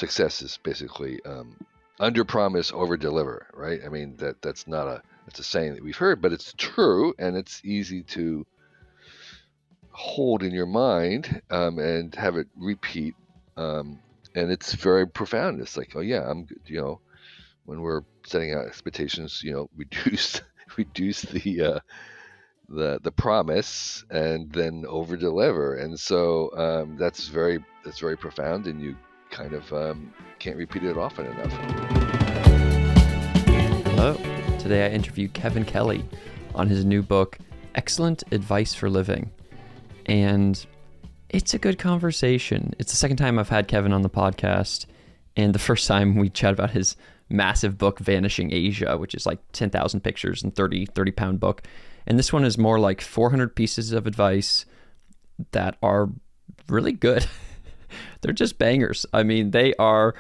success is basically under promise, over deliver, right? I mean that's a saying that we've heard, but it's true, and it's easy to hold in your mind and have it repeat, and it's very profound. It's like, oh yeah, I'm good. When we're setting out expectations, reduce reduce the promise and then over deliver, and so that's very profound, and you kind of can't repeat it often enough. Hello. Today I interviewed Kevin Kelly on his new book, Excellent Advice for Living. And it's a good conversation. It's the second time I've had Kevin on the podcast. And the first time we chat about his massive book, Vanishing Asia, which is like 10,000 pictures and 30-pound book. And this one is more like 400 pieces of advice that are really good. They're just bangers. I mean, they are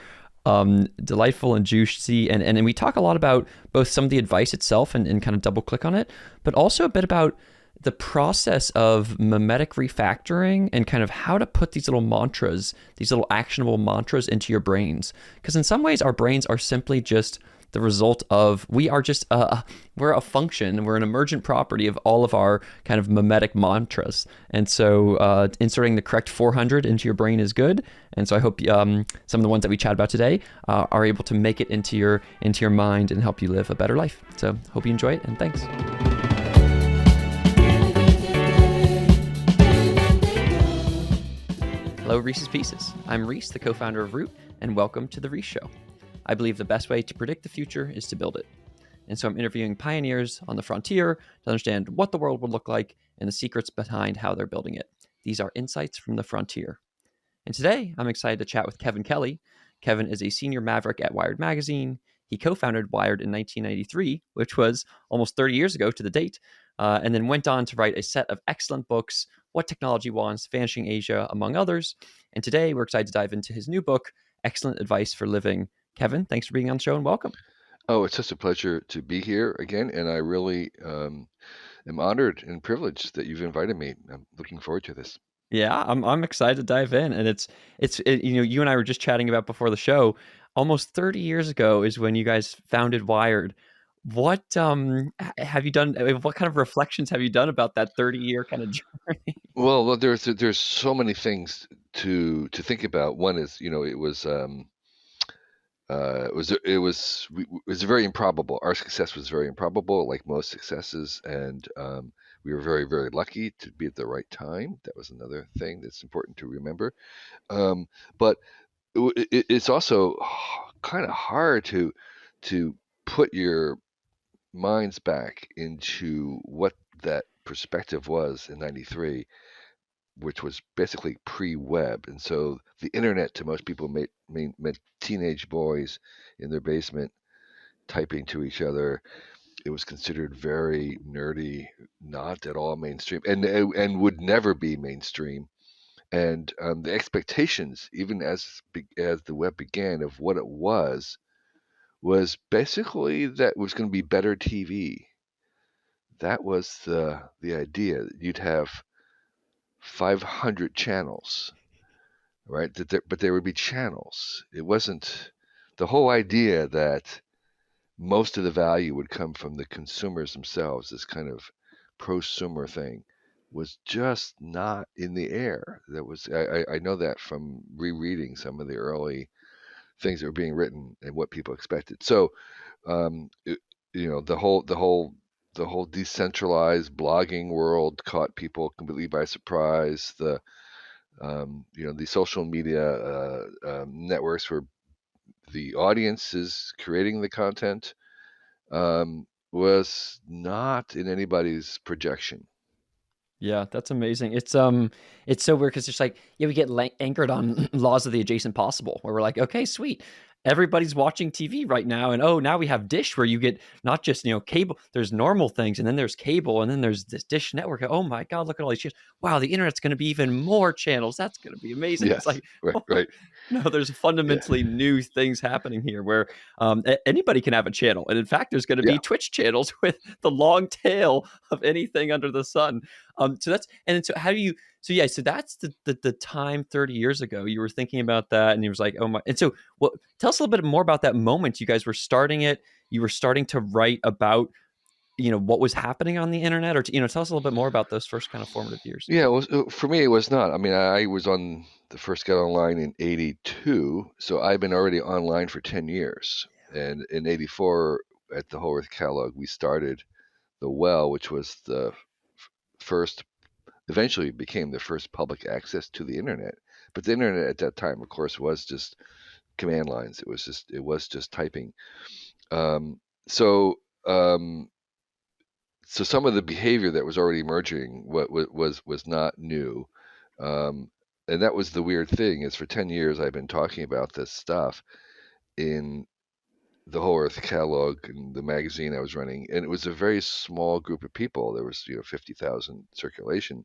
delightful and juicy. And we talk a lot about both some of the advice itself and kind of double click on it, but also a bit about the process of mimetic refactoring and kind of how to put these little mantras, these little actionable mantras into your brains. Because in some ways, our brains are simply just the result of, we're a function, we're an emergent property of all of our kind of mimetic mantras. And so inserting the correct 400 into your brain is good. And so I hope some of the ones that we chat about today are able to make it into your mind and help you live a better life. So hope you enjoy it, and thanks. Hello, Rhys's Pieces. I'm Rhys, the co-founder of Root, and welcome to The Rhys Show. I believe the best way to predict the future is to build it. And so I'm interviewing pioneers on the frontier to understand what the world would look like and the secrets behind how they're building it. These are insights from the frontier. And today, I'm excited to chat with Kevin Kelly. Kevin is a senior maverick at Wired Magazine. He co-founded Wired in 1993, which was almost 30 years ago to the date, and then went on to write a set of excellent books, What Technology Wants, Vanishing Asia, among others. And today, we're excited to dive into his new book, Excellent Advice for Living. Kevin, thanks for being on the show, and welcome. Oh, it's such a pleasure to be here again, and I really am honored and privileged that you've invited me. I'm looking forward to this. Yeah, I'm excited to dive in, and it's you and I were just chatting about before the show. Almost 30 years ago is when you guys founded Wired. What have you done? What kind of reflections have you done about that 30-year kind of journey? Well, there's so many things to think about. One is, it was very improbable. Our success was very improbable, like most successes, and we were very, very lucky to be at the right time. That was another thing that's important to remember. But it's also kind of hard to put your minds back into what that perspective was in '93, which was basically pre-web. And so the internet to most people meant teenage boys in their basement typing to each other. It was considered very nerdy, not at all mainstream, and would never be mainstream. And the expectations, even as the web began, of what it was basically that was going to be better TV. That was the idea. You'd have 500 channels, right? But there would be channels. It wasn't the whole idea that most of the value would come from the consumers themselves. This kind of prosumer thing was just not in the air. I know that from rereading some of the early things that were being written and what people expected. So, the whole decentralized blogging world caught people completely by surprise. The social media networks where the audience is creating the content was not in anybody's projection. Yeah, that's amazing. It's so weird because it's like, yeah, we get anchored on laws of the adjacent possible, where we're like, okay, sweet, everybody's watching TV right now, and now we have Dish, where you get not just cable. There's normal things, and then there's cable, and then there's this Dish network. Oh my God, look at all these channels! Wow, the internet's going to be even more channels. That's going to be amazing. Yes, It's like, right. No, there's Yeah, fundamentally new things happening here where anybody can have a channel. And in fact, there's going to yeah, be Twitch channels with the long tail of anything under the sun. So that's, and so how do you, so yeah, so that's the time 30 years ago. You were thinking about that and you was like, oh my, and so well, tell us a little bit more about that moment. You guys were starting it, you were starting to write about, what was happening on the internet, or, tell us a little bit more about those first kind of formative years. yeah. It was, for me, it was not. I mean, I was on the first got online in '82, so I've been already online for 10 years. And in '84, at the Whole Earth Catalog, we started the Well, which was the first, eventually became the first public access to the internet. But the internet at that time, of course, was just command lines. It was just typing. Um, so um, so some of the behavior that was already emerging was not new. Um, and that was the weird thing is for 10 years I've been talking about this stuff in the Whole Earth catalog and the magazine I was running, and it was a very small group of people. There was 50,000 circulation.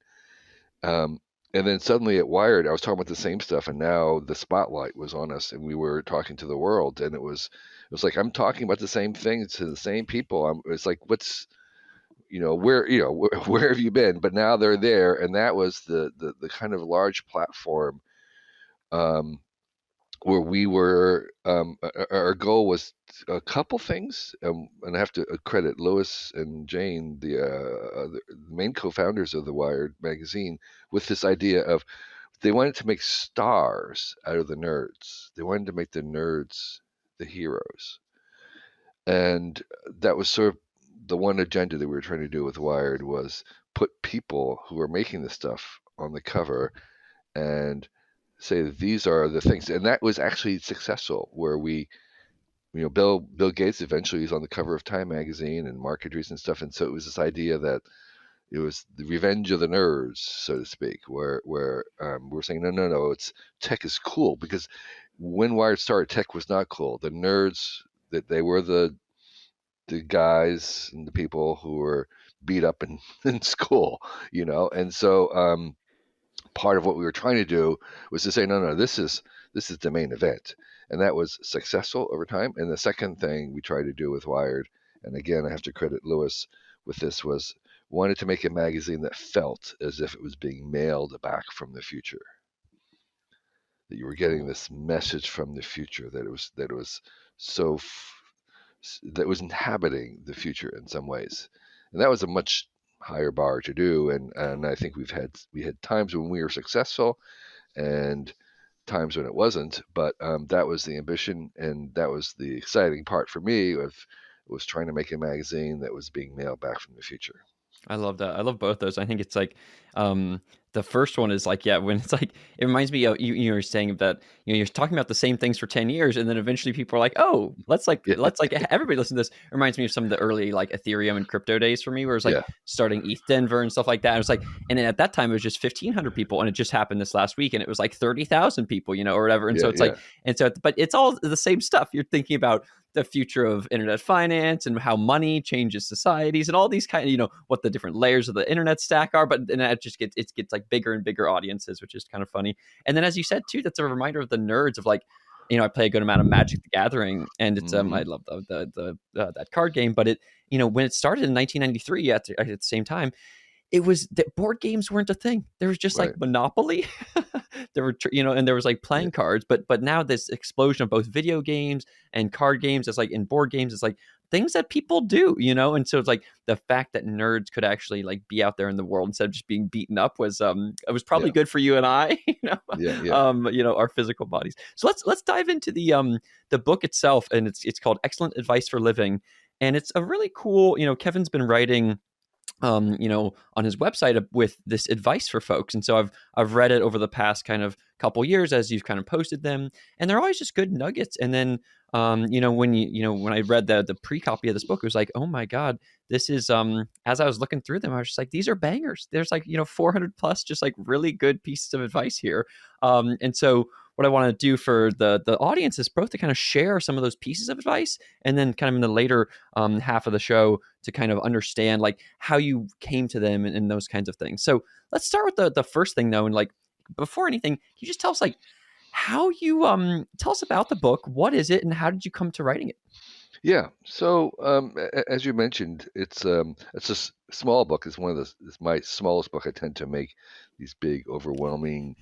Um, and then suddenly at Wired, I was talking about the same stuff, and now the spotlight was on us, and we were talking to the world, and it was like I'm talking about the same things to the same people. It's like what's where where have you been? But now they're there, and that was the kind of large platform um, where we were. Our goal was a couple things, and I have to credit Lois and Jane, the main co-founders of the Wired magazine, with this idea of they wanted to make stars out of the nerds. They wanted to make the nerds the heroes, and that was sort of the one agenda that we were trying to do with Wired was put people who are making this stuff on the cover and say that these are the things, and that was actually successful. Where Bill Gates eventually was on the cover of Time magazine and Market and stuff, and so it was this idea that it was the revenge of the nerds, so to speak, where we're saying no, it's tech is cool because when Wired started, tech was not cool. The nerds that they were the guys and the people who were beat up in, in school, and so part of what we were trying to do was to say, no, this is the main event, and that was successful over time. And the second thing we tried to do with Wired, and again I have to credit Lewis with this, was wanted to make a magazine that felt as if it was being mailed back from the future, that you were getting Cool. this message from the future, that it was so that was inhabiting the future in some ways, and that was a much higher bar to do. And I think we had times when we were successful and times when it wasn't, but that was the ambition, and that was the exciting part for me of was trying to make a magazine that was being mailed back from the future. I love that. I love both those. I think it's like um the first one is like, yeah, when it's like it reminds me of you were saying that you're talking about the same things for 10 years and then eventually people are like, "Oh, Yeah, let's everybody listen to this." It reminds me of some of the early like Ethereum and crypto days for me where it's like yeah, starting ETH Denver and stuff like that. And it's like, and then at that time it was just 1,500 people and it just happened this last week and it was like 30,000 people, or whatever. And so yeah, it's yeah, like, and so but it's all the same stuff. You're thinking about the future of internet finance and how money changes societies and all these kind of, what the different layers of the internet stack are. But then it gets like bigger and bigger audiences, which is kind of funny. And then as you said too, that's a reminder of the nerds of like, I play a good amount of Magic the Gathering, and it's I hmm love the that card game. But it, when it started in 1993, at the same time, it was that board games weren't a thing. There was just like right, Monopoly. There were, and there was like yeah, playing cards, but now this explosion of both video games and card games, it's like in board games, it's like things that people do, and so it's like the fact that nerds could actually like be out there in the world instead of just being beaten up was it was probably yeah, good for you and I, yeah, yeah. our physical bodies. So let's dive into the book itself, and it's called Excellent Advice for Living, and it's a really cool, Kevin's been writing on his website with this advice for folks. And so I've read it over the past kind of couple years as you've kind of posted them, and they're always just good nuggets. And then when I read the pre copy of this book, it was like, oh my god, this is as I was looking through them, I was just like, these are bangers. There's like 400 plus just like really good pieces of advice here. And so what I want to do for the audience is both to kind of share some of those pieces of advice, and then kind of in the later half of the show to kind of understand like how you came to them, and those kinds of things. So let's start with the first thing though, and like before anything, can you just tell us like how you tell us about the book. What is it, and how did you come to writing it? Yeah. So, as you mentioned, it's a small book. It's one of the it's my smallest book. I tend to make these big, overwhelming,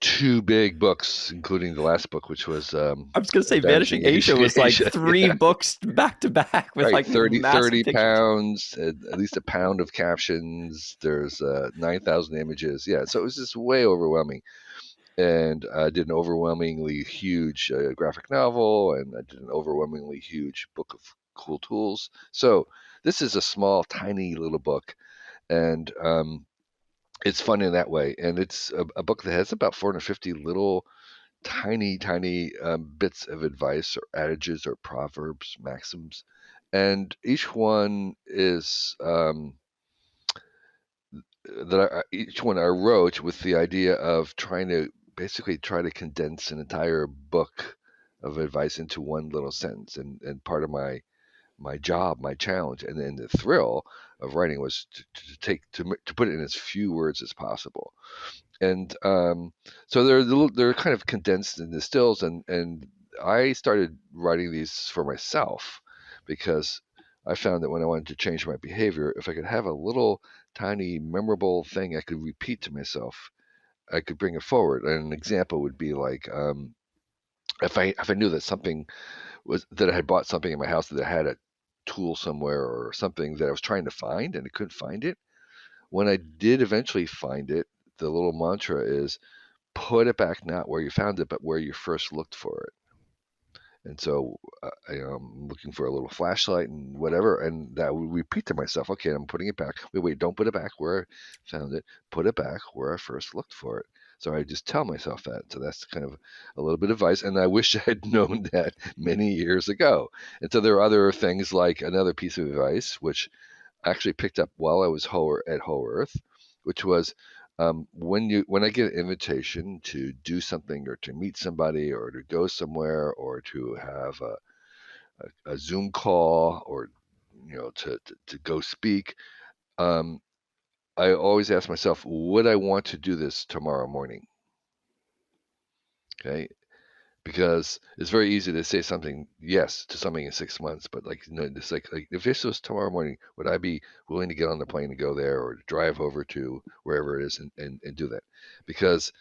two big books, including the last book, which was I was gonna say Vanishing Vanishing Asia was like Asia. three books back to back with Right, like 30 massive 30 pictures. pounds, at least a pound of captions. There's 9,000 images. Yeah, so it was just way overwhelming. And I did an overwhelmingly huge graphic novel, and I did an overwhelmingly huge book of cool tools. So this is a small, tiny little book, and it's fun in that way. And it's a book that has about 450 little, tiny bits of advice or adages or proverbs, maxims, and each one is each one I wrote with the idea of trying to basically try to condense an entire book of advice into one little sentence. And part of my job, my challenge, and the thrill of writing was to put it in as few words as possible. And so they're kind of condensed in distills, and I started writing these for myself because I found that when I wanted to change my behavior, if I could have a little tiny memorable thing I could repeat to myself, I could bring it forward. And an example would be like, if I knew that something was that I had bought something in my house that had a tool somewhere or something that I was trying to find and I couldn't find it. When I did eventually find it, the little mantra is put it back not where you found it, but where you first looked for it. And so, I'm looking for a little flashlight and whatever, and that would repeat to myself, okay, I'm putting it back. Wait, don't put it back where I found it. Put it back where I first looked for it. So I just tell myself that. So that's kind of a little bit of advice, and I wish I had known that many years ago. And so there are other things like another piece of advice, which I actually picked up while I was at Whole Earth, which was when I get an invitation to do something or to meet somebody or to go somewhere or to have a Zoom call or to go speak, um, I always ask myself, would I want to do this tomorrow morning? Okay, because it's very easy to say something yes to something in 6 months, but like it's like if this was tomorrow morning, would I be willing to get on the plane and go there or to drive over to wherever it is and do that? Because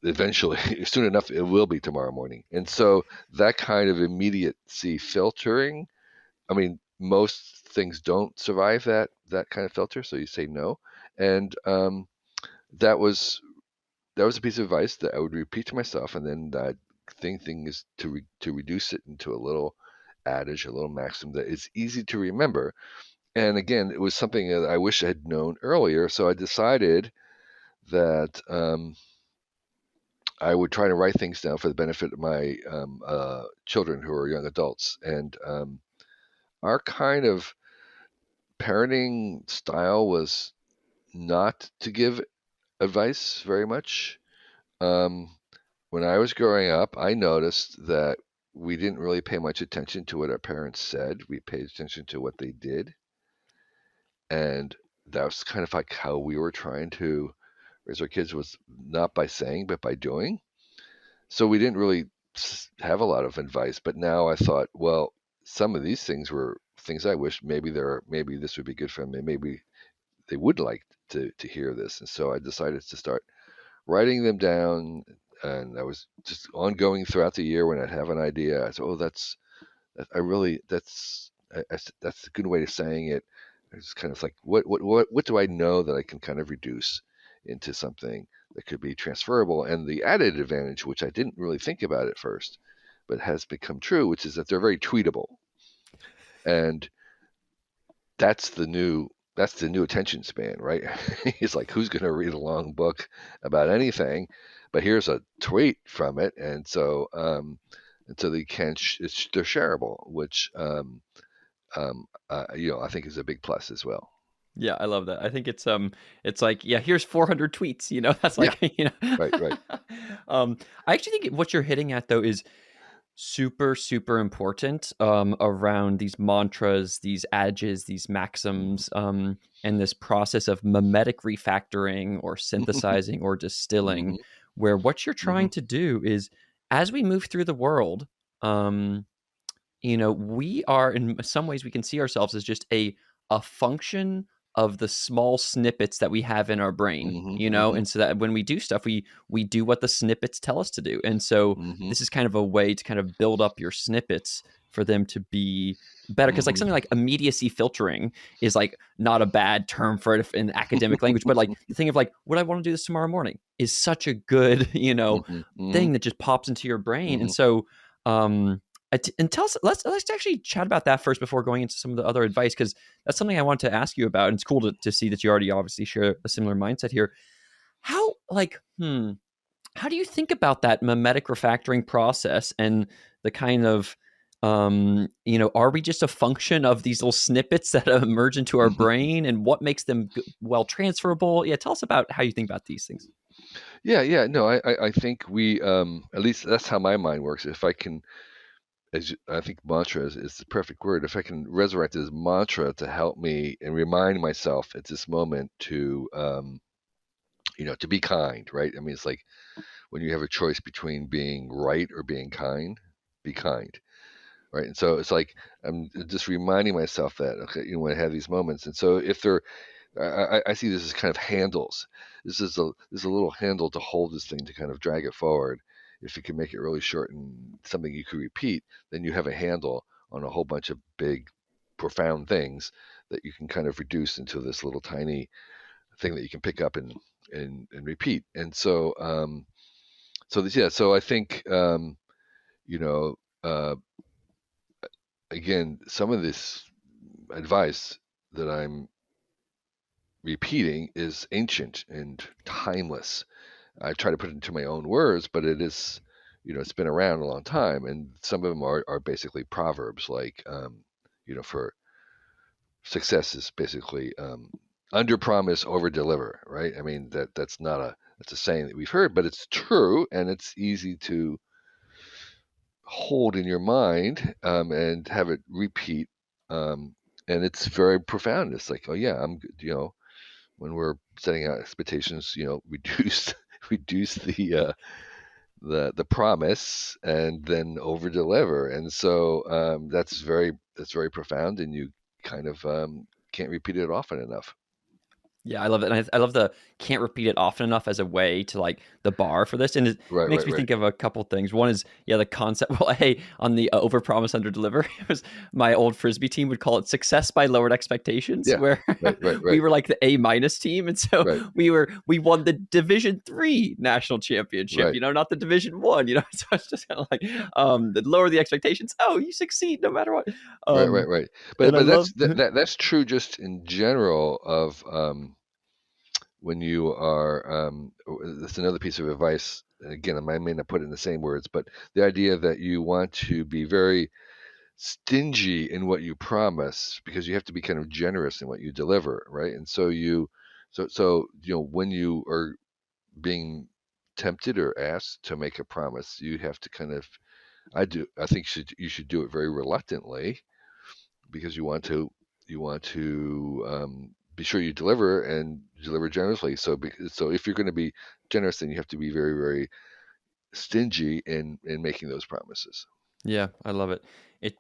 eventually, soon enough, it will be tomorrow morning. And so that kind of immediacy filtering, I mean, most things don't survive that kind of filter, so you say no. And that was that was a piece of advice that I would repeat to myself, and then that thing is to reduce it into a little adage, a little maxim that is easy to remember. And again, it was something that I wish I had known earlier, so I decided that I would try to write things down for the benefit of my children who are young adults. And our kind of parenting style was not to give advice very much. Um, when I was growing up, I noticed that we didn't really pay much attention to what our parents said. We paid attention to what they did. And that was kind of like how we were trying to raise our kids, was not by saying, but by doing. So we didn't really have a lot of advice. But now I thought, well, some of these things were things I wish maybe this would be good for them. Maybe they would like to hear this. And so I decided to start writing them down. And I was just ongoing throughout the year when I'd have an idea. I said, oh, I really, that's a good way of saying it. It's kind of like, what do I know that I can kind of reduce into something that could be transferable? And the added advantage, which I didn't really think about at first, but has become true, which is that they're very tweetable. And that's the new attention span, right? It's like, who's going to read a long book about anything? But here's a tweet from it, and so they can they're shareable, which I think is a big plus as well. Yeah, I love that. I think it's like, yeah, here's 400 tweets, that's Yeah, like, right, right. I actually think what you're hitting at though is super, super important around these mantras, these adages, these Mhm. maxims, and this process of mimetic refactoring or synthesizing or distilling, Mhm. where what you're Mm-hmm. trying to do is, as we move through the world, um, we are, in some ways we can see ourselves as just a function of the small snippets that we have in our brain, Mm-hmm. Mm-hmm. and so that when we do stuff, we do what the snippets tell us to do. And so Mm-hmm. this is kind of a way to kind of build up your snippets for them to be better, because like Mm-hmm. something like immediacy filtering is like not a bad term for it in academic language, but like the thing of like, would I want to do this tomorrow morning, is such a good Mm-hmm. Mm-hmm. thing that just pops into your brain. And Mm-hmm. so um and tell us, let's actually chat about that first before going into some of the other advice, because that's something I want to ask you about. And it's cool to see that you already obviously share a similar mindset here. How, like, how do you think about that mimetic refactoring process and the kind of, are we just a function of these little snippets that emerge into our Mm-hmm. brain, and what makes them well transferable? Yeah, tell us about how you think about these things. Yeah, yeah. No, I think we at least that's how my mind works. If I can, I think mantra is the perfect word. If I can resurrect this mantra to help me and remind myself at this moment to to be kind, right? I mean, it's like when you have a choice between being right or being kind, be kind, right? And so it's like I'm just reminding myself that, okay, when I have these moments. And so if they're I see this as kind of handles. This is a little handle to hold this thing to kind of drag it forward. If you can make it really short and something you can repeat, then you have a handle on a whole bunch of big, profound things that you can kind of reduce into this little tiny thing that you can pick up and repeat. And so so I think you know uh, again, some of this advice that I'm repeating is ancient and timeless. I try to put it into my own words, but it is, it's been around a long time, and some of them are basically proverbs, like, for success is basically under promise, over deliver, right? I mean that's not that's a saying that we've heard, but it's true, and it's easy to hold in your mind and have it repeat, and it's very profound. It's like, oh yeah, I'm good, when we're setting out expectations, reduce reduce the promise and then over deliver. And so that's very profound, and you kind of can't repeat it often enough. Yeah, I love it. And I love the can't repeat it often enough as a way to like the bar for this. And it Right, makes right, me right. think of a couple things. One is, yeah, the concept. Well, hey, on the over promise, under deliver, it was my old Frisbee team would call it success by lowered expectations, Yeah, where right, right, we right, were like the A minus team. And so right, we won the Division 3 national championship, right, not the Division 1, So it's just kind of like, lower the expectations. Oh, you succeed no matter what. right, right, Um, right. But and I but love, that's true just in general of when you are that's another piece of advice. Again, I may not put it in the same words, but the idea that you want to be very stingy in what you promise, because you have to be kind of generous in what you deliver, right? And so when you are being tempted or asked to make a promise, you have to kind of, I think you should do it very reluctantly, because you want to be sure you deliver and deliver generously. So if you're going to be generous, then you have to be very, very stingy in making those promises. Yeah, I love it. It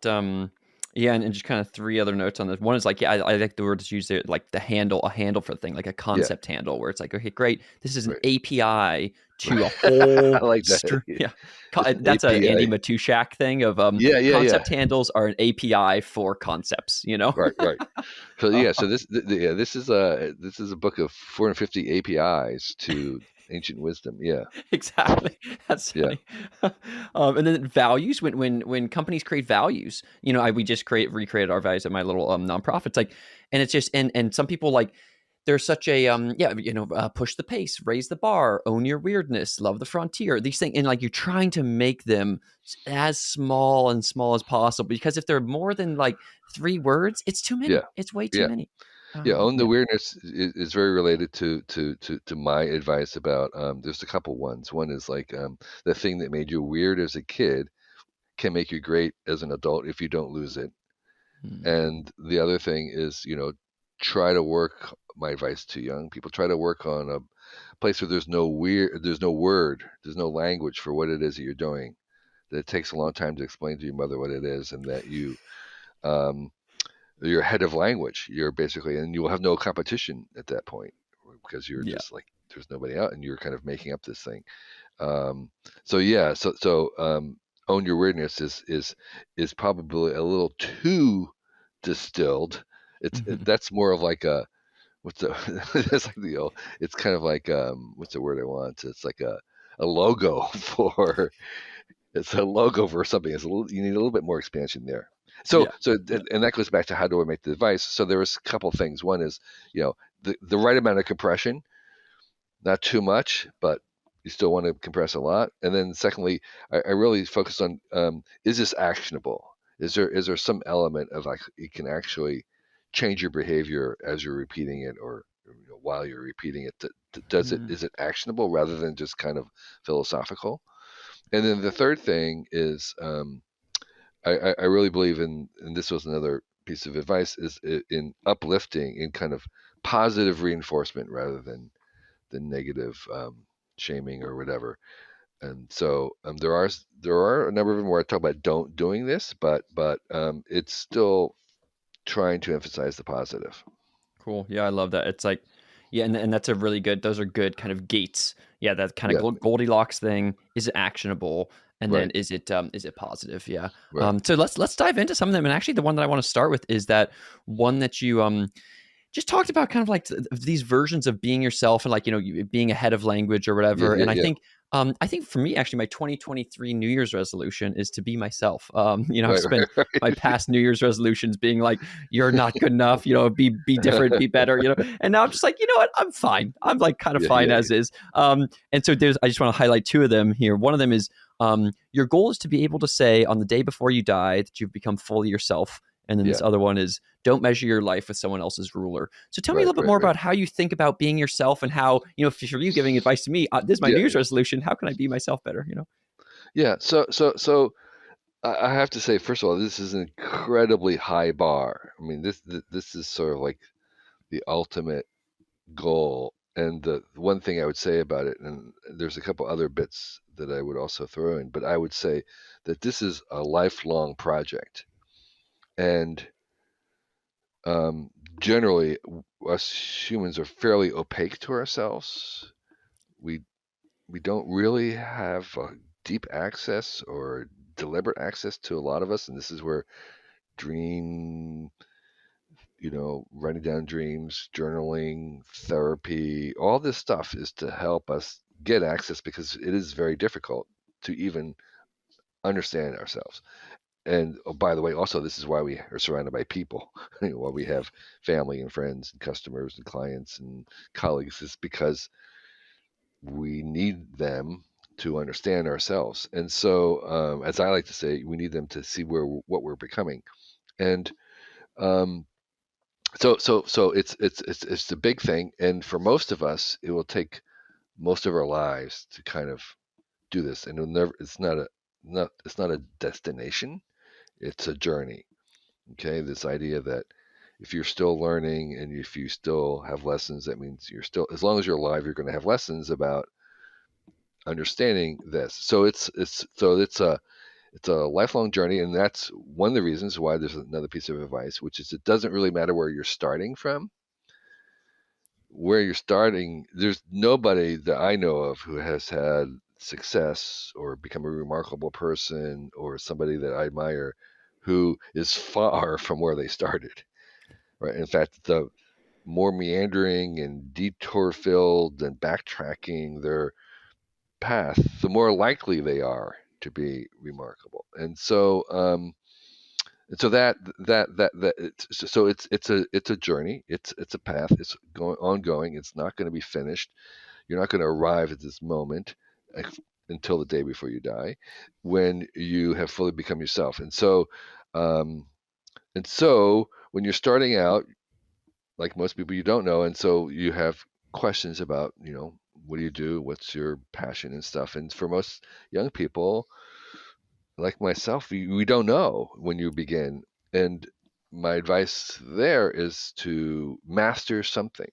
yeah, and just kind of three other notes on this. One is like, yeah, I like the word that's used there, like a handle for the thing, like a Yeah, concept handle, where it's like, okay, great, this is an right. API to a I whole like that. yeah. It's an That's a Andy API. Matushak thing of Yeah, yeah, yeah. concept handles are an API for concepts. Right, right. So Uh, yeah, so yeah, this is a book of 450 APIs to ancient wisdom. Yeah, exactly. That's yeah, funny. And then values, when companies create values, we just recreated our values at my little nonprofit. It's like, and it's just, and some people like, there's such a push the pace, raise the bar, own your weirdness, love the frontier. These things, and like you're trying to make them as small and small as possible, because if they're more than like 3 words, it's too yeah, many. It's way too yeah, many. yeah. Own the Yeah. weirdness is very related to my advice about. There's a couple ones. One is like the thing that made you weird as a kid can make you great as an adult if you don't lose it. Hmm. And the other thing is, try to work. My advice to young people: try to work on place where there's no word, there's no language for what it is that you're doing. That it takes a long time to explain to your mother what it is, and that um, you're ahead of language. You're basically, and you will have no competition at that point because you're Yeah. just like there's nobody out, and you're kind of making up this thing. Um, so yeah, own your weirdness is probably a little too distilled. That's more of like a what's the that's like the old, it's kind of like what's the word I want? It's like a logo for it's a logo for something. You need a little bit more expansion there. Yeah. Yeah. And that goes back to how do I make the device? So there was a couple things. One is, the right amount of compression, not too much, but you still want to compress a lot. And then secondly, I really focus on, is this actionable? Is there some element of like it can actually change your behavior as you're repeating it, or while you're repeating it? Mm. Is it actionable rather than just kind of philosophical? And then the third thing is, I really believe in, and this was another piece of advice, is in uplifting, in kind of positive reinforcement rather than negative shaming or whatever. And so there are a number of them where I talk about don't doing this, but it's still trying to emphasize the positive. Cool. Yeah, I love that. It's like, yeah, and that's a really good. Those are good kind of gates. Yeah, that kind of Yeah, Goldilocks thing. Is it actionable? And then right, is it positive? Yeah. right. So let's dive into some of them. And actually, the one that I want to start with is that one that you just talked about, kind of like these versions of being yourself, and like you being ahead of language or Yeah, whatever. yeah, And yeah. I think for me, actually, my 2023 New Year's resolution is to be myself. I've Right, spent right, my past New Year's resolutions being like, you're not good enough, be different, be better, and now I'm just like, you know what, I'm fine. I'm like kind of yeah, fine yeah, as is. And so I just want to highlight two of them here. One of them is, your goal is to be able to say on the day before you die that you've become fully yourself. And then yeah. this other one is, don't measure your life with someone else's ruler. So tell me a Right, little bit right, more right. about how you think about being yourself, and how, for you giving advice to me, this is my New Year's Yeah, resolution. How can I be myself better? yeah. So I have to say, first of all, this is an incredibly high bar. I mean, this is sort of like the ultimate goal. And the one thing I would say about it, and there's a couple other bits that I would also throw in, but I would say that this is a lifelong project. And um, generally, us humans are fairly opaque to ourselves. We we don't really have deep access or deliberate access to a lot of us, and this is where dream, writing down dreams, journaling, therapy, all this stuff is to help us get access, because it is very difficult to even understand ourselves. And oh, by the way, also this is why we are surrounded by people, why we have family and friends and customers and clients and colleagues, is because we need them to understand ourselves. And so, as I like to say, we need them to see what we're becoming. And um, so it's a big thing, and for most of us, it will take most of our lives to kind of do this, and it's not a destination, it's a journey. Okay, this idea that if you're still learning and if you still have lessons, that means you're still, as long as you're alive, you're going to have lessons about understanding this. So it's a lifelong journey, and that's one of the reasons why there's another piece of advice, which is it doesn't really matter where you're starting from. Where you're starting, there's nobody that I know of who has had success or become a remarkable person or somebody that I admire who is far from where they started. Right. In fact, the more meandering and detour filled and backtracking their path, the more likely they are to be remarkable. And so it's a journey. It's a path. It's going ongoing. It's not going to be finished. You're not going to arrive at this moment until the day before you die, when you have fully become yourself. Um, and so when you're starting out, like most people, you don't know, and so you have questions about, what do you do? What's your passion and stuff? And for most young people, like myself, we don't know when you begin. And my advice there is to master something.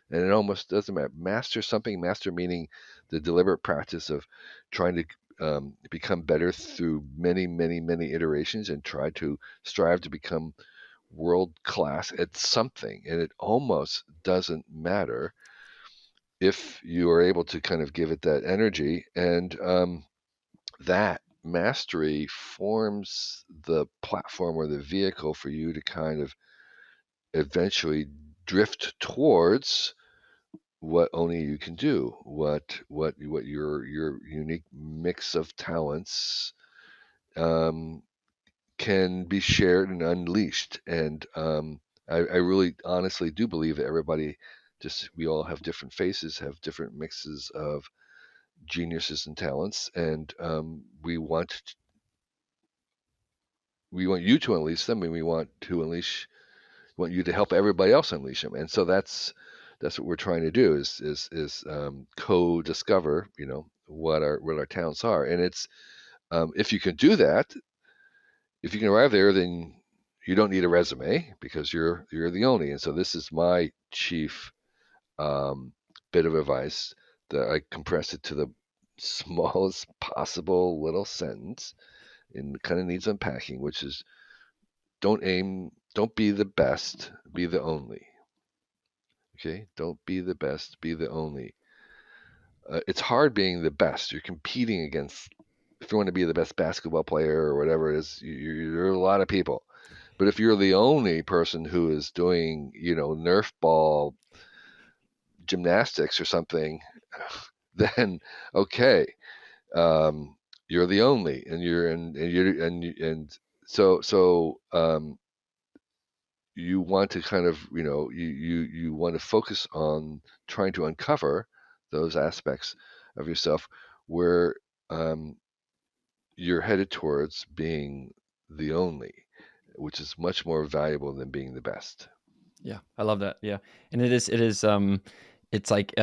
And it almost doesn't matter. Master something, master meaning the deliberate practice of trying to become better through many, many, many iterations and try to strive to become world class at something. And it almost doesn't matter if you are able to kind of give it that energy. And that mastery forms the platform or the vehicle for you to kind of eventually drift towards what only you can do, what your unique mix of talents um, can be shared and unleashed. And I really honestly do believe that everybody, just we all have different faces, have different mixes of geniuses and talents, and we want you to unleash them, and we want you to help everybody else unleash them. And so that's what we're trying to do is co-discover, what our talents are. And it's if you can do that, if you can arrive there, then you don't need a resume because you're the only. And so this is my chief um, bit of advice that I compress it to the smallest possible little sentence and kind of needs unpacking, which is don't be the best, be the only. Okay, don't be the best, be the only. It's hard being the best. You're competing against. If you want to be the best basketball player or whatever it is, there are a lot of people. But if you're the only person who is doing, Nerf ball gymnastics or something, then okay, you're the only, and so you want to kind of, you want to focus on trying to uncover those aspects of yourself where um, you're headed towards being the only, which is much more valuable than being the best. Yeah, I love that. Yeah, and it is it's like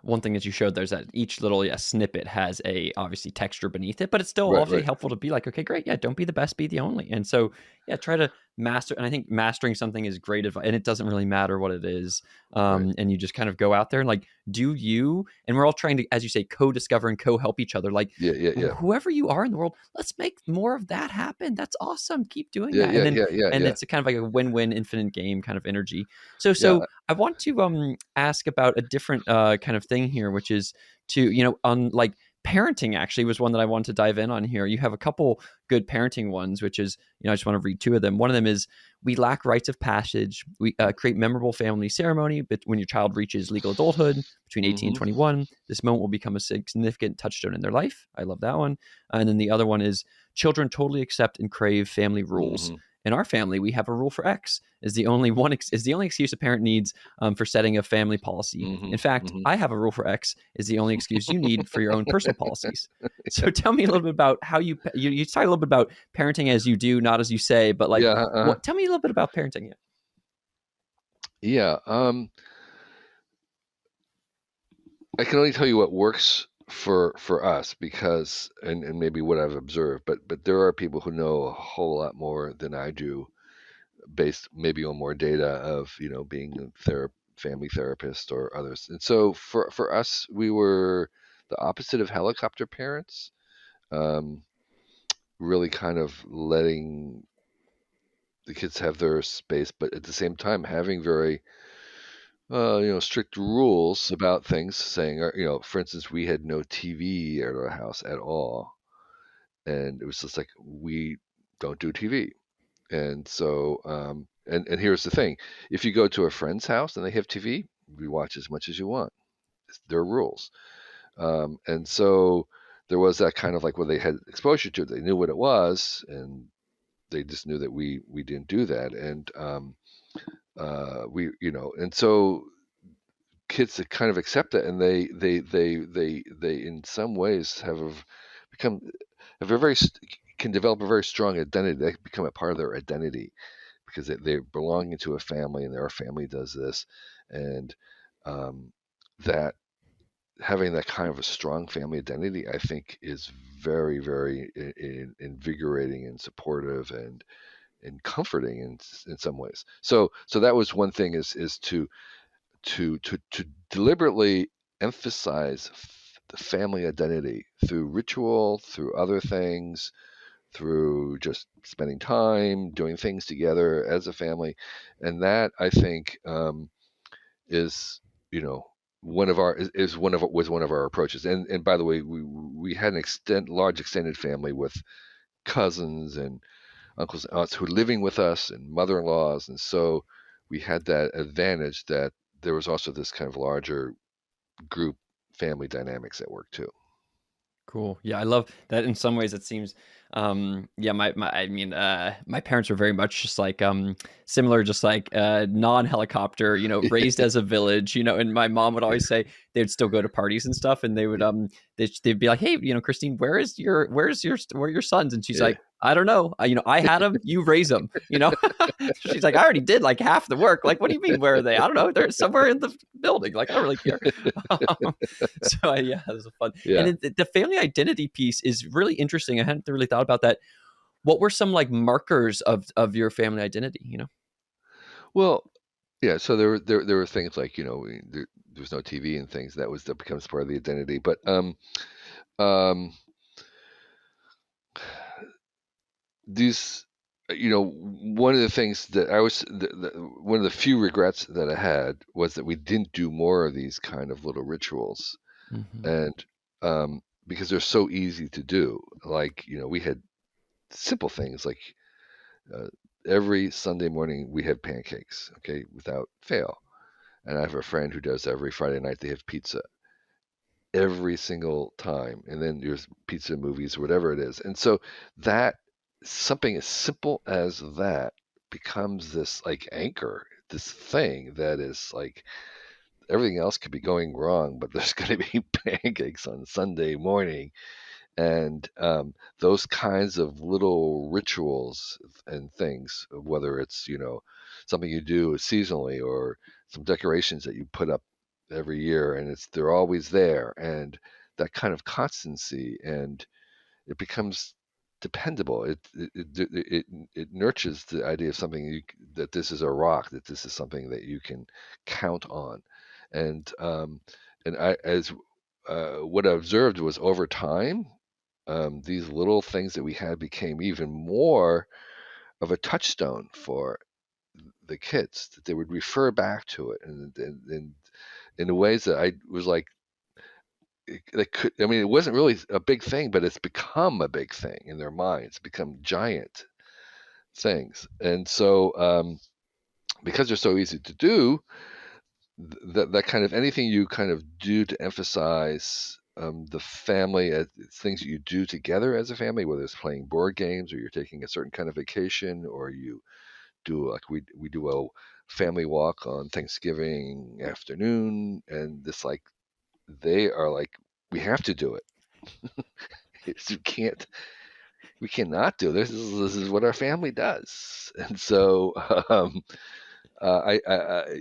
one thing that you showed there's that each little snippet has a obviously texture beneath it, but it's still Right, obviously right, helpful to be like, okay, great, yeah, don't be the best, be the only. And so yeah, try to master. And I think mastering something is great advice, and it doesn't really matter what it is. right. And you just kind of go out there and like do you, and we're all trying to, as you say, co-discover and co-help each other. Like Yeah, yeah, yeah, whoever you are in the world, let's make more of that happen. That's awesome. Keep doing yeah, that. And yeah, then yeah, yeah, and yeah, it's a kind of like a win-win infinite game kind of energy. So yeah. I want to ask about a different kind of thing here, which is to on like parenting. Actually, was one that I wanted to dive in on here. You have a couple good parenting ones, which is I just want to read two of them. One of them is we lack rites of passage. We create memorable family ceremony, but when your child reaches legal adulthood between 18 and Hmm. 21, this moment will become a significant touchstone in their life. I love that one. And then the other one is children totally accept and crave family rules. Hmm. In our family, we have a rule for X is the only one is the only excuse a parent needs for setting a family policy. Hmm. In fact, Hmm. I have a rule for X is the only excuse you need for your own personal policies. So tell me a little bit about how you talk a little bit about parenting as you do, not as you say, but like Yeah, what? Tell me a little bit about parenting. Yeah. yeah. I can only tell you what works for us because and maybe what I've observed, but there are people who know a whole lot more than I do, based maybe on more data of being a family therapist or others. And so for us, we were the opposite of helicopter parents, um, really kind of letting the kids have their space, but at the same time having very strict rules about things, saying, for instance, we had no TV at our house at all, and it was just like we don't do TV. And so, and here's the thing: if you go to a friend's house and they have TV, you watch as much as you want. It's their rules. And so there was that kind of like where they had exposure to it, they knew what it was, and they just knew that we didn't do that. And and so kids that kind of accept it, and they in some ways become have a can develop a very strong identity. They become a part of their identity because they belong into a family, and their family does this, and um, that having that kind of a strong family identity, I think, is very, very invigorating and supportive and comforting in some ways. So that was one thing is to to deliberately emphasize the family identity through ritual, through other things, through just spending time doing things together as a family, and that I think is you know one of our is one of was one of our approaches. And by the way, we had an large extended family with cousins and uncles and aunts who were living with us and mother-in-laws, and so we had that advantage that there was also this kind of larger group family dynamics at work too. Cool. Yeah, I love that. In some ways, it seems, yeah, my parents were very much just like, similar, just like, non-helicopter, raised as a village, and my mom would always say they'd still go to parties and stuff, and they would, they'd be like, hey, Christine, where are your sons? And she's Yeah. like, I don't know. I had them, you raise them, She's like, I already did like half the work. Like, what do you mean? Where are they? I don't know. They're somewhere in the building. Like, I don't really care. So yeah, it was fun. And Yeah. the family identity piece is really interesting. I hadn't really thought about that. What were some like markers of your family identity? Well, yeah. So there were things like there was no TV and things that becomes part of the identity. But um, these one of the things that one of the few regrets that I had was that we didn't do more of these kind of little rituals, Mm-hmm. and because they're so easy to do. Like we had simple things like uh, every Sunday morning we have pancakes, okay, without fail. And I have a friend who does every Friday night they have pizza every single time, and then there's pizza movies, whatever it is. And so that something as simple as that becomes this like anchor, this thing that is like everything else could be going wrong, but there's going to be pancakes on Sunday morning. And those kinds of little rituals and things, whether it's something you do seasonally or some decorations that you put up every year, and they're always there, and that kind of constancy, and it becomes dependable. It nurtures the idea of something that this is a rock, that this is something that you can count on, and I as what I observed was over time, these little things that we had became even more of a touchstone for the kids, that they would refer back to it, and in ways that I was like, I mean, it wasn't really a big thing, but it's become a big thing in their minds, become giant things. And so, because they're so easy to do, that kind of anything you kind of do to emphasize the family as things that you do together as a family, whether it's playing board games or you're taking a certain kind of vacation, or you do like we do a family walk on Thanksgiving afternoon, and this like they are like we have to do it. You can't we cannot do this is what our family does. And so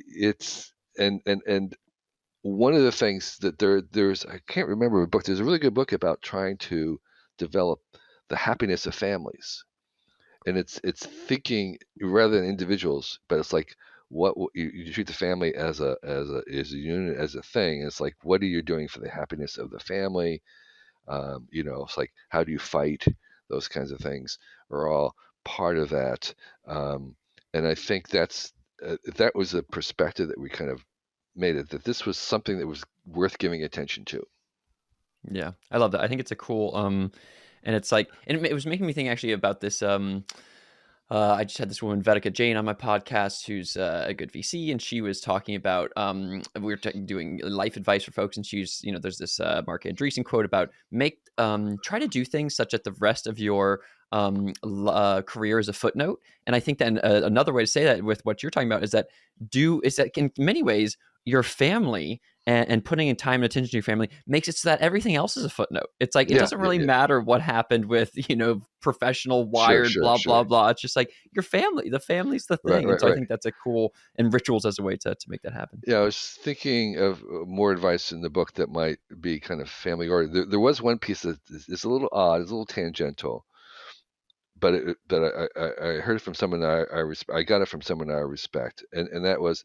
it's and one of the things that there's I can't remember a book. There's a really good book about trying to develop the happiness of families, and it's thinking rather than individuals, but it's like you treat the family as a unit, as a thing. It's like, what are you doing for the happiness of the family? It's like, how do you fight? Those kinds of things are all part of that. Um, and I think that was a perspective that we kind of made it, that this was something that was worth giving attention to. Yeah, I love that. I think it's a cool, and it's like, and it was making me think actually about this. I just had this woman, Vedika Jain, on my podcast, who's a good VC, and she was talking about we were doing life advice for folks, and she's there's this Mark Andreessen quote about try to do things such that the rest of your career is a footnote. And I think that another way to say that with what you're talking about is that in many ways your family and putting in time and attention to your family makes it so that everything else is a footnote. It's like it Yeah, doesn't yeah, really yeah. matter what happened with professional Sure, wired sure, blah sure. blah blah. It's just like your family. The family's the Right, thing, and right, so I right. think that's a cool, and rituals as a way to make that happen. Yeah, I was thinking of more advice in the book that might be kind of family oriented. There was one piece that is a little odd, it's a little tangential, but I heard it from someone I got it from someone I respect, and that was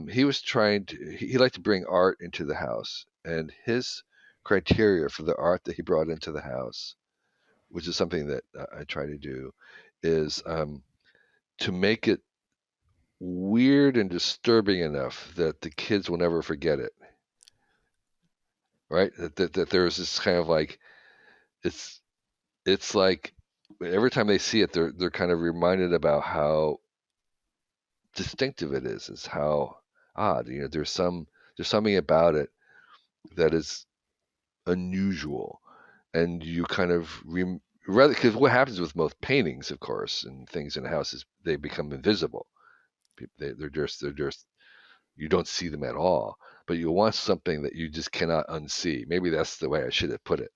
He was trying to. He liked to bring art into the house, and his criteria for the art that he brought into the house, which is something that I try to do, is to make it weird and disturbing enough that the kids will never forget it. Right? That there's this kind of like it's it's like every time they see it, they're kind of reminded about how distinctive it is. Is how odd. There's something about it that is unusual, and you kind of rather because what happens with most paintings, of course, and things in a house is they become invisible. They're just you don't see them at all. But you want something that you just cannot unsee. Maybe that's the way I should have put it.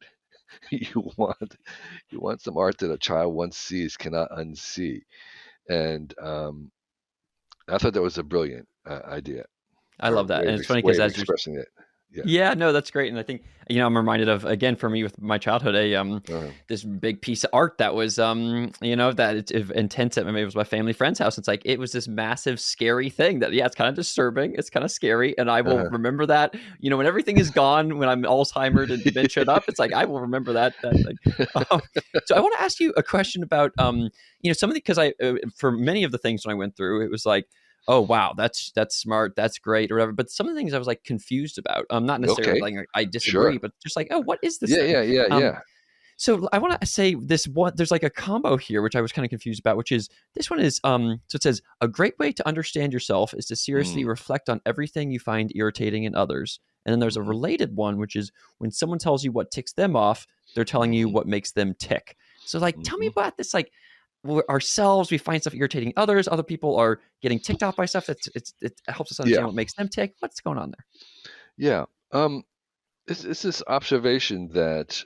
you want you want some art that a child once sees cannot unsee, and I thought that was a brilliant idea I or love that. And it's funny way because of as you're expressing it. Yeah. Yeah, no, that's great, and I think, I'm reminded of, again, for me with my childhood, Uh, this big piece of art that was, that it's intense. Maybe it was my family friend's house. It's like it was this massive, scary thing that, yeah, it's kind of disturbing, it's kind of scary, and I will uh, remember that. When everything is gone, when I'm Alzheimer'd and dementia up, it's like I will remember that thing. Um, so I want to ask you a question about, some of the because for many of the things when I went through, it was like, oh wow, that's smart, that's great, or whatever. But some of the things I was like confused about, not necessarily okay. like I disagree, Sure. but just like, oh, what is this Yeah. thing? Yeah. Yeah. um Yeah. so I want to say this one. There's like a combo here, which I was kind of confused about, which is this one is so it says a great way to understand yourself is to seriously Mm, reflect on everything you find irritating in others. And then there's a mhm, related one, which is when someone tells you what ticks them off, they're telling you mhm, what makes them tick. So like, tell me mhm. about this. Like, ourselves, we find stuff irritating others. Other people are getting ticked off by stuff. It helps us Yeah. understand what makes them tick. What's going on there? Yeah. It's this observation that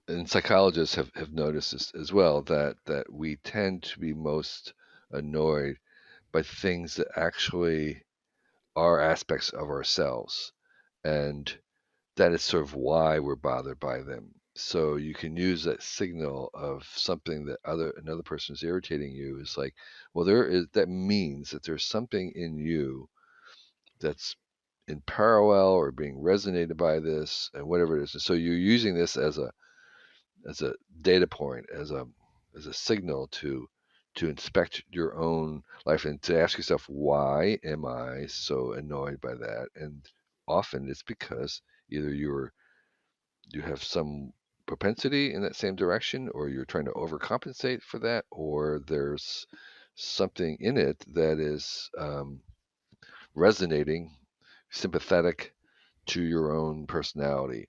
and psychologists have noticed this as well that we tend to be most annoyed by things that actually are aspects of ourselves, and that is sort of why we're bothered by them. So you can use that signal of something that another person is irritating you is like, well, there is that means that there's something in you that's in parallel or being resonated by this and whatever it is. And so you're using this as a data point, as a signal to inspect your own life and to ask yourself, why am I so annoyed by that? And often it's because either you have some propensity in that same direction, or you're trying to overcompensate for that, or there's something in it that is resonating, sympathetic to your own personality.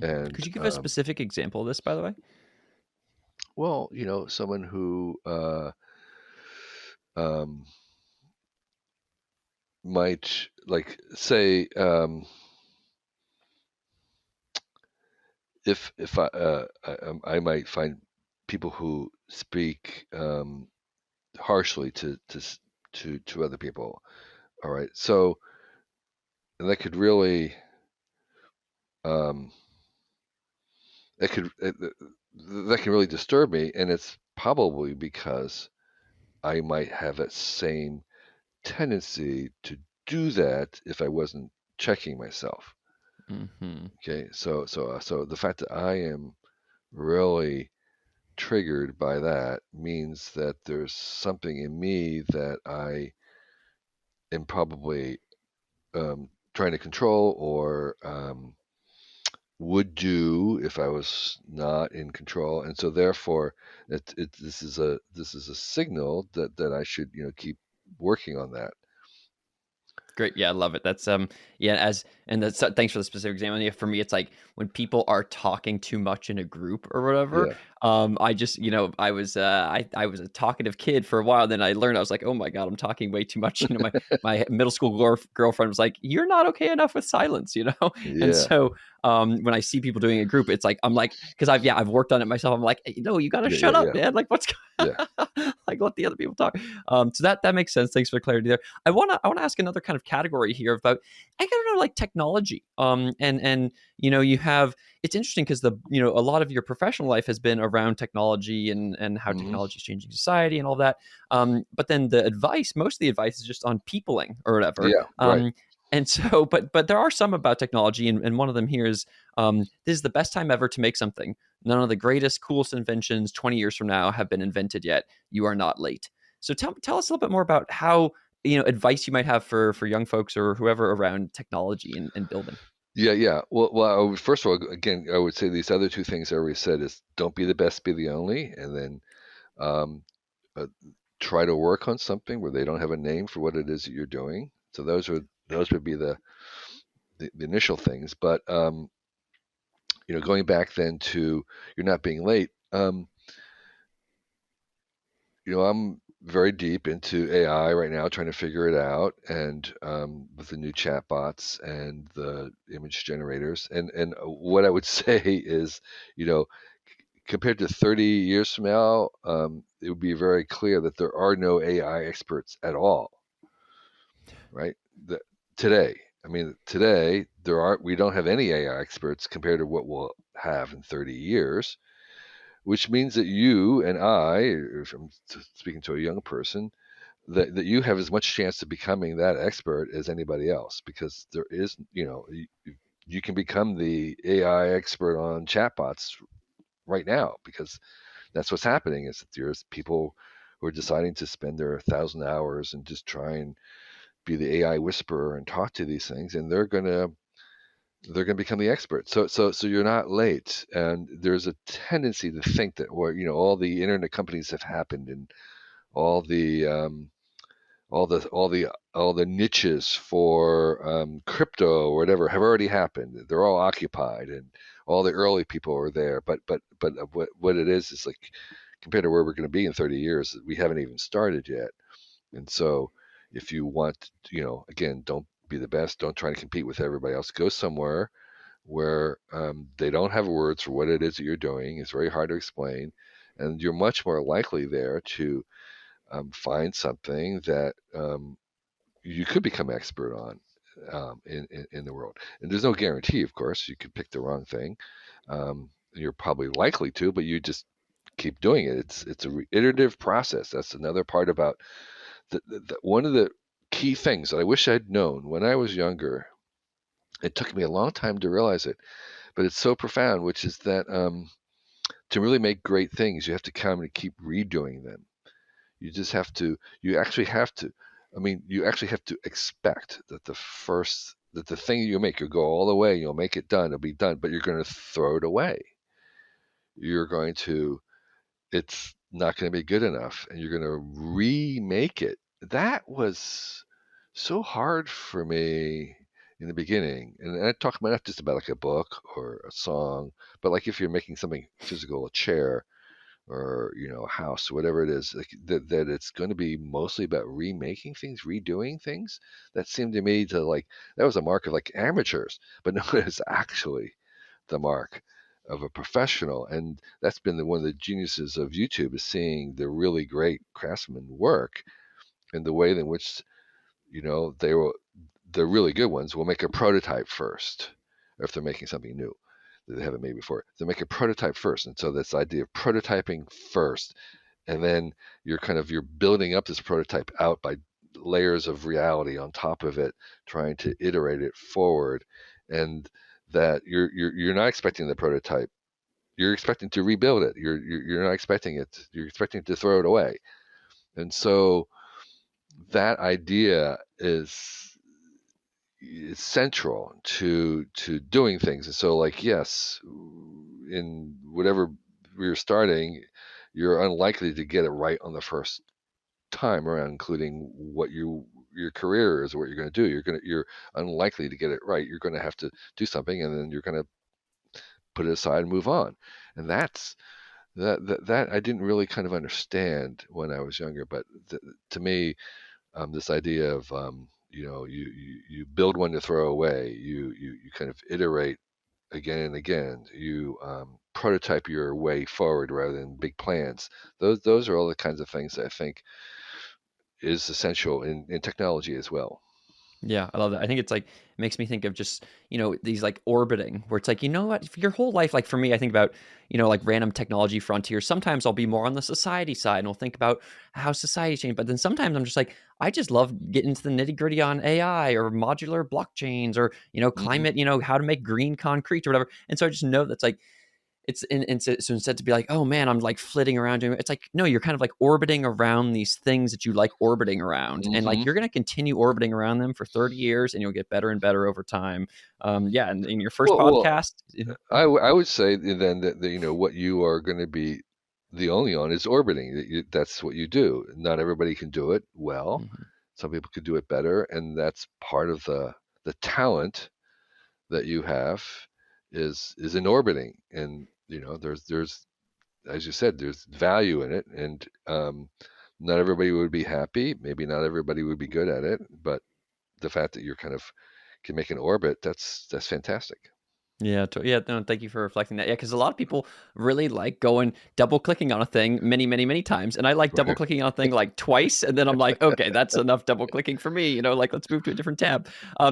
And Could you give a specific example of this, by the way? well, someone who um, might like say if I might find people who speak harshly to other people. All right, so and that could really um, that could that can really disturb me, and it's probably because I might have that same tendency to do that if I wasn't checking myself. Hmm. Okay, so the fact that I am really triggered by that means that there's something in me that I am probably trying to control or would do if I was not in control, and so therefore, this is a signal that I should keep working on that. Great. Yeah, I love it. That's yeah, thanks for the specific example. Yeah, for me it's like when people are talking too much in a group or whatever. Yeah, I just, I was a talkative kid for a while, then I learned I was like, "Oh my god, I'm talking way too much." My middle school girlfriend was like, "You're not okay enough with silence," you know? And yeah, so when I see people doing a group, it's like I'm like, cuz I've worked on it myself. I'm like, "Hey, no, you got to yeah, yeah, shut up, yeah, man. Like what's yeah, Like let the other people talk. So that makes sense. Thanks for the clarity there. I wanna ask another kind of category here about I don't know like technology. And you have it's interesting because the a lot of your professional life has been around technology and how Hmm. technology is changing society and all that. But then the advice, most of the advice is just on peopling or whatever. Yeah, right. And so, but there are some about technology, and one of them here is this is the best time ever to make something. None of the greatest, coolest inventions 20 years from now have been invented yet. You are not late. So tell us a little bit more about how advice you might have for young folks or whoever around technology and building. Yeah, yeah. Well, first of all, again, I would say these other two things I already said is don't be the best, be the only, and then um, uh, try to work on something where they don't have a name for what it is that you're doing. So those would be the initial things. But going back then to you're not being late. I'm very deep into AI right now, trying to figure it out, and with the new chatbots and the image generators. And what I would say is, you know, compared to 30 years from now, it would be very clear that there are no AI experts at all, right? The, today, I mean, today we don't have any AI experts compared to what we'll have in 30 years, which means that you and I, if I'm speaking to a young person, that you have as much chance of becoming that expert as anybody else because there is, you can become the AI expert on chatbots right now because that's what's happening is that there's people who are deciding to spend their 1,000 hours and just try and be the AI whisperer and talk to these things, and they're gonna become the expert. So you're not late, and there's a tendency to think that where all the internet companies have happened and all the all the niches for crypto or whatever have already happened. They're all occupied, and all the early people are there. But what it is like compared to where we're going to be in 30 years, we haven't even started yet. And so, if you want, again, don't be the best. Don't try to compete with everybody else. Go somewhere where they don't have words for what it is that you're doing. It's very hard to explain, and you're much more likely there to find something that you could become expert on in the world. And there's no guarantee, of course. You could pick the wrong thing. You're probably likely to, but you just keep doing it. It's a iterative process. That's another part about one of the key things that I wish I'd known when I was younger. It took me a long time to realize it, but it's so profound, which is that to really make great things, you have to kind of keep redoing them. You just have to, you actually have to, I mean, you actually have to expect that the thing you make, you'll go all the way, you'll make it done, it'll be done, but you're going to throw it away. You're going to, it's not going to be good enough, and you're going to remake it. That was so hard for me in the beginning. And I talk about not just about like a book or a song, but like if you're making something physical, a chair, or a house, whatever it is, like that it's going to be mostly about remaking things, redoing things. That seemed to me to like that was a mark of like amateurs, but no, it's actually the mark of a professional. And that's been one of the geniuses of YouTube is seeing the really great craftsmen work and the way in which they will the really good ones will make a prototype first if they're making something new that they haven't made before. They make a prototype first, and so this idea of prototyping first, and then you're building up this prototype out by layers of reality on top of it, trying to iterate it forward, and that you're not expecting the prototype. You're expecting to rebuild it. You're not expecting it. You're expecting to throw it away, and so that idea is central to doing things. And so, like, yes, in whatever we're starting, you're unlikely to get it right on the first time around, including what your career is, what you're going to do. You're unlikely to get it right. You're going to have to do something, and then you're going to put it aside and move on. And that I didn't really kind of understand when I was younger. But to me, this idea of you build one to throw away. You kind of iterate again and again. You prototype your way forward rather than big plans. Those are all the kinds of things that I think is essential in technology as well. Yeah, I love that. I think it's like it makes me think of just, these like orbiting where it's like, you know what, for your whole life, like for me, I think about, like random technology frontiers. Sometimes I'll be more on the society side and we'll think about how society changed. But then sometimes I'm just like, I just love getting into the nitty gritty on AI or modular blockchains or, Hmm. climate, how to make green concrete or whatever. And so I just know that's like, so instead to be like, oh man, I'm like flitting around doing it, it's like, no, you're kind of like orbiting around these things that you like orbiting around, and like Hmm. you're going to continue orbiting around them for 30 years and you'll get better and better over time. Yeah, and in your first Well, podcast. I would say then that what you are going to be the only on is orbiting. That's what you do. Not everybody can do it well. Mhm. Some people could do it better, and that's part of the talent that you have is in orbiting. And there's as you said, there's value in it, and not everybody would be happy. Maybe not everybody would be good at it, but the fact that you're kind of can make an orbit, that's fantastic. Yeah, yeah. No, thank you for reflecting that. Yeah, because a lot of people really like going double clicking on a thing many, many, many times, and I like double Right. clicking on a thing like twice, and then I'm like, okay, that's enough double clicking for me. Like let's move to a different tab.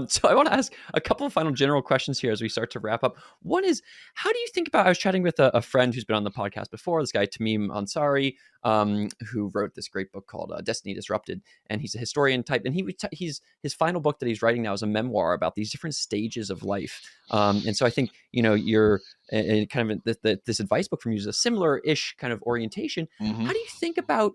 So I want to ask a couple of final general questions here as we start to wrap up. One is, how do you think about? I was chatting with a friend who's been on the podcast before. This guy Tamim Ansari, who wrote this great book called Destiny Disrupted, and he's a historian type, and he's his final book that he's writing now is a memoir about these different stages of life. And so I think, you're kind of this advice book from you is a similar-ish kind of orientation. Hmm. How do you think about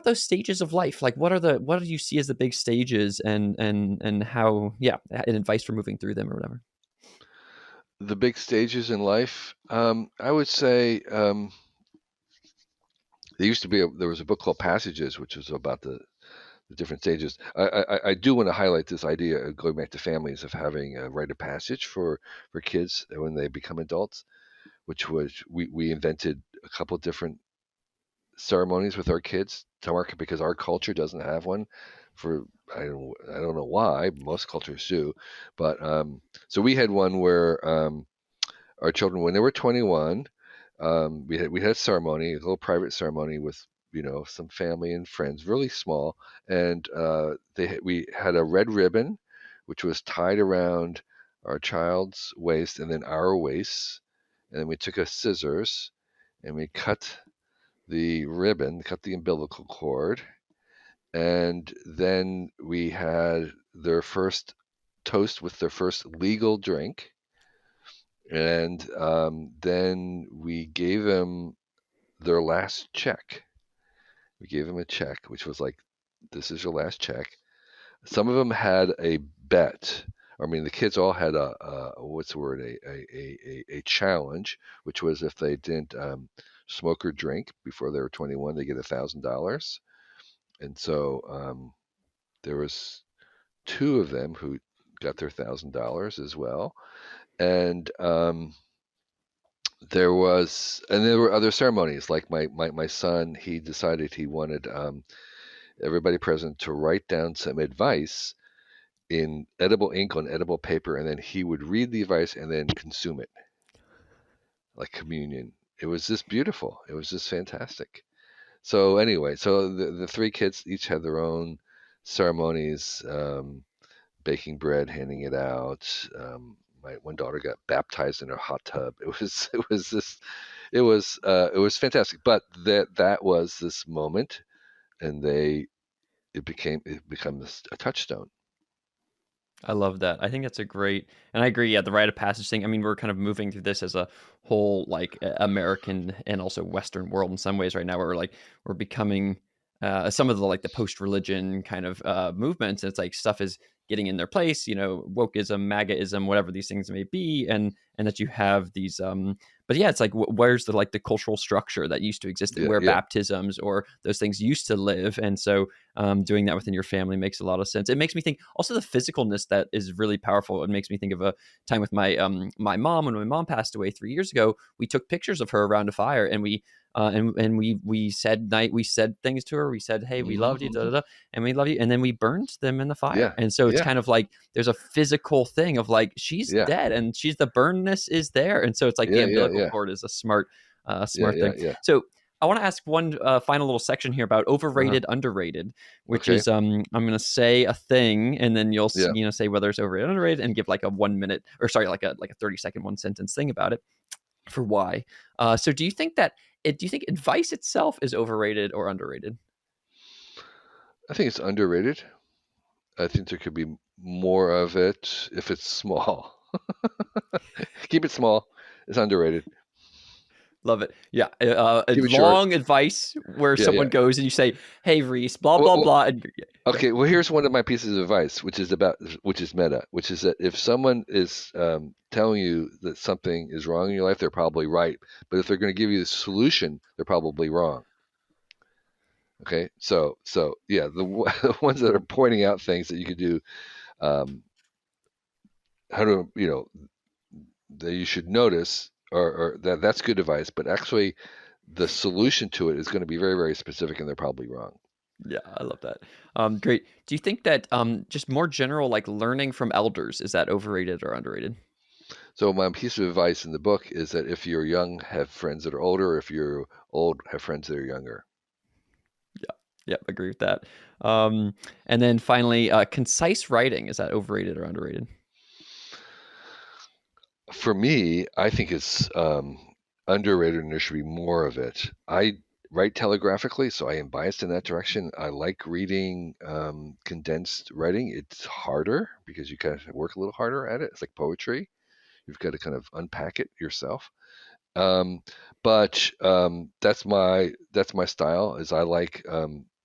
those stages of life? Like, what do you see as the big stages, and how, yeah, and advice for moving through them or whatever. The big stages in life. I would say there was a book called Passages, which was about the different stages. I do want to highlight this idea of going back to families of having a rite of passage for kids when they become adults, which was we invented a couple different ceremonies with our kids to mark because our culture doesn't have one for I don't know why most cultures do, but so we had one where our children when they were 21, we had a ceremony, a little private ceremony with some family and friends, really small, and we had a red ribbon, which was tied around our child's waist and then our waists, and then we took a scissors and we cut the ribbon, cut the umbilical cord, and then we had their first toast with their first legal drink, and then we gave them their last check. We gave them a check, which was like, "This is your last check." Some of them had a bet. I mean, the kids all had what's the word? A challenge, which was if they didn't smoke or drink before they were 21, they get $1,000. And so there was two of them who got their $1,000 as well. And there were other ceremonies. Like my son, he decided he wanted everybody present to write down some advice in edible ink on edible paper, and then he would read the advice and then consume it like communion. It was just beautiful. It was just fantastic. So anyway, so the three kids each had their own ceremonies, baking bread, handing it out. My one daughter got baptized in her hot tub. It was fantastic. But that was this moment, and it becomes a touchstone. I love that. I think that's a great, and I agree. Yeah, the rite of passage thing. I mean, we're kind of moving through this as a whole, like American and also Western world in some ways right now, where we're becoming some of the like the post-religion kind of movements. And it's like stuff is getting in their place. Wokeism, MAGAism, whatever these things may be, and that you have these. But yeah, it's like where's the like the cultural structure that used to exist, Yeah, where yeah. baptisms or those things used to live, and so doing that within your family makes a lot of sense. It makes me think also the physicalness that is really powerful. It makes me think of a time with my mom when my mom passed away 3 years ago. We took pictures of her around a fire, and we and we said things to her. We said, hey, we loved you, da, da, Mm-hmm. da, and we love you, and then we burned them in the fire. Yeah. And so it's Yeah. kind of like there's a physical thing of like she's Yeah. dead and the burnedness is there, and so it's like the Yeah. Yeah. umbilical Yeah. cord is a smart Yeah. thing. Yeah. So I want to ask one final little section here about Uh-huh. overrated, underrated, which Okay. is I'm going to say a thing, and then you'll Yeah. say whether it's overrated, underrated, and give like a 1 minute, or sorry, like a 30-second one sentence thing about it for why. So do you think advice itself is overrated or underrated? I think it's underrated. I think there could be more of it if it's small. Keep it small. It's underrated. Love it. Yeah. A Keep it short. long advice where Yeah. someone Yeah. goes and you say, hey, Rhys, blah, Well, blah, well, blah. And okay. Well, here's one of my pieces of advice, which is meta, which is that if someone is telling you that something is wrong in your life, they're probably right. But if they're going to give you the solution, they're probably wrong. Okay. So yeah, the ones that are pointing out things that you could do, um, how to, that you should notice, or that's good advice, but actually the solution to it is going to be very, very specific, and they're probably wrong. yeah, I love that. Great. Do you think that just more general, like learning from elders, is that overrated or underrated? So my piece of advice in the book is that if you're young, have friends that are older. If you're old, have friends that are younger. Yeah. Yep. Agree with that. And then finally, concise writing, is that overrated or underrated? For me, I think it's underrated, and there should be more of it. I write telegraphically, so I am biased in that direction. I like reading condensed writing. It's harder because you kind of work a little harder at it. It's like poetry. You've got to kind of unpack it yourself. Um, but that's my style. Is I like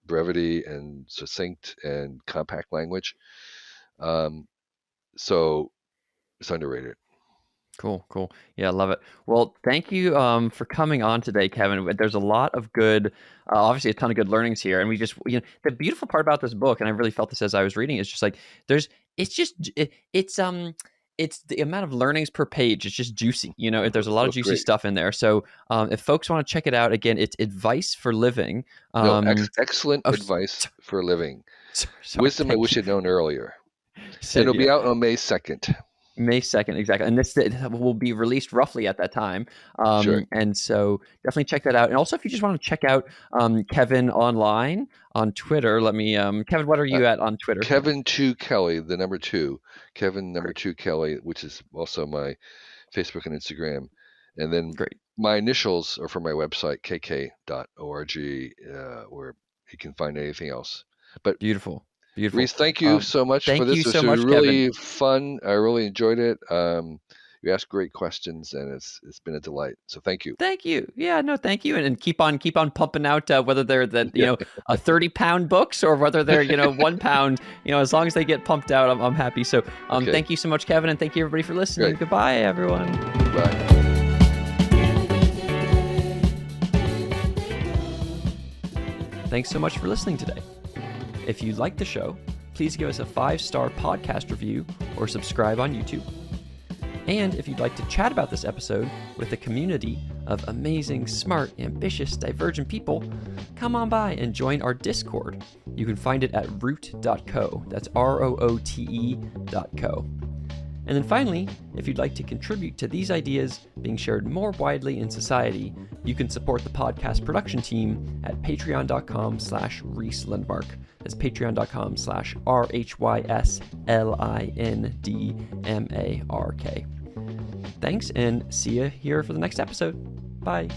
brevity and succinct and compact language. Um, so it's underrated. Cool. Yeah, I love it. Well, thank you for coming on today, Kevin. There's a lot of good, obviously a ton of good learnings here, and we just, the beautiful part about this book, and I really felt this as I was reading, is just like it's the amount of learnings per page. It's just juicy. There's a lot of That's juicy great. stuff in there. So if folks want to check it out, again, it's Advice for Living. No, excellent Oh, advice for a living. sorry, Wisdom I thank wish you. I'd known earlier. So, And it'll yeah. be out on May 2nd. May 2nd, exactly. And this will be released roughly at that time. Sure. And so definitely check that out. And also, if you just want to check out Kevin online on Twitter, Kevin, what are Uh, you at on Twitter? Kevin 2 Kelly, the number 2. Kevin number Great. 2 Kelly, which is also my Facebook and Instagram. And then Great. my initials are from my website, kk.org, where you can find anything else. But Beautiful. Rhys, thank you so much for Thank this. you This so was much, Kevin. really fun. I really enjoyed it. You asked great questions, and it's been a delight. So thank you. Thank you. Yeah, no, thank you. And keep on pumping out whether they're Yeah. a 30-pound books or whether they're 1 pound. As long as they get pumped out, I'm happy. So Okay. thank you so much, Kevin, and thank you everybody for listening. Great. Goodbye, everyone. Bye. Thanks so much for listening today. If you like the show, please give us a 5-star podcast review or subscribe on YouTube. And if you'd like to chat about this episode with a community of amazing, smart, ambitious, divergent people, come on by and join our Discord. You can find it at root.co. That's ROOTE.co. And then finally, if you'd like to contribute to these ideas being shared more widely in society, you can support the podcast production team at patreon.com/Rhys Lindmark. That's patreon.com/RHYSLINDMARK. Thanks, and see you here for the next episode. Bye.